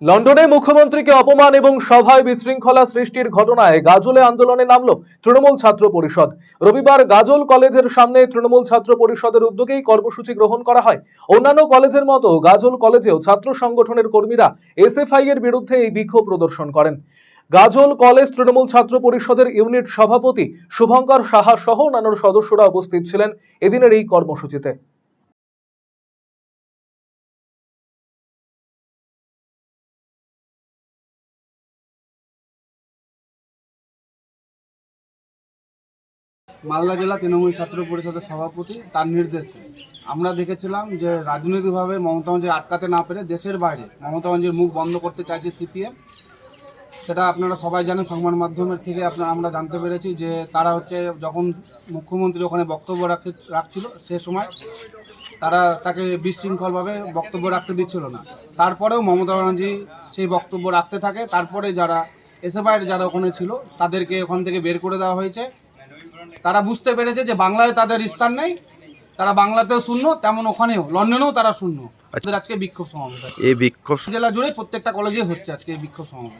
লন্ডনে মুখ্যমন্ত্রীকে অপমান এবং সভায় বিশৃঙ্খলা সৃষ্টির ঘটনায় গাজলে আন্দোলনে নামল তৃণমূল ছাত্র পরিষদ। রবিবার গাজল কলেজের সামনে তৃণমূল ছাত্র পরিষদের উদ্যোগেই কর্মসূচি গ্রহণ করা হয়। অন্যান্য কলেজের মতো গাজল কলেজেও ছাত্র সংগঠনের কর্মীরা এসএফআই এর বিরুদ্ধে এই বিক্ষোভ প্রদর্শন করেন। গাজল কলেজ তৃণমূল ছাত্র পরিষদের ইউনিট সভাপতি শুভঙ্কর সাহা সহ অন্যান্য সদস্যরা উপস্থিত ছিলেন এদিনের এই কর্মসূচিতে। মালদা জেলা তৃণমূল ছাত্র পরিষদের সভাপতি তার নির্দেশে আমরা দেখেছিলাম যে রাজনৈতিকভাবে মমতা ব্যানার্জি আটকাতে না পেরে দেশের বাইরে মমতা ব্যানার্জির মুখ বন্ধ করতে চাইছে সিপিএম। সেটা আপনারা সবাই জানেন, সংবাদ মাধ্যমের থেকে আমরা জানতে পেরেছি যে তারা যখন মুখ্যমন্ত্রী ওখানে বক্তব্য রাখছিল সে সময় তারা তাকে বিশৃঙ্খলভাবে বক্তব্য রাখতে দিচ্ছিল না। তারপরেও মমতা ব্যানার্জি সেই বক্তব্য রাখতে থাকে। তারপরে যারা এসএফআইয়ের যারা ওখানে ছিল তাদেরকে ওখান থেকে বের করে দেওয়া হয়েছে। তারা বুঝতে পেরেছে যে বাংলায় তাদের স্থান নেই, তারা বাংলাতেও শূন্য, তেমন ওখানেও লন্ডনেও তারা শূন্য। আজকে বিক্ষোভ সমাবেশ আছে, এই বিক্ষোভ জেলা জুড়ে প্রত্যেকটা কলেজে হচ্ছে আজকে এই বিক্ষোভ সমাবেশ।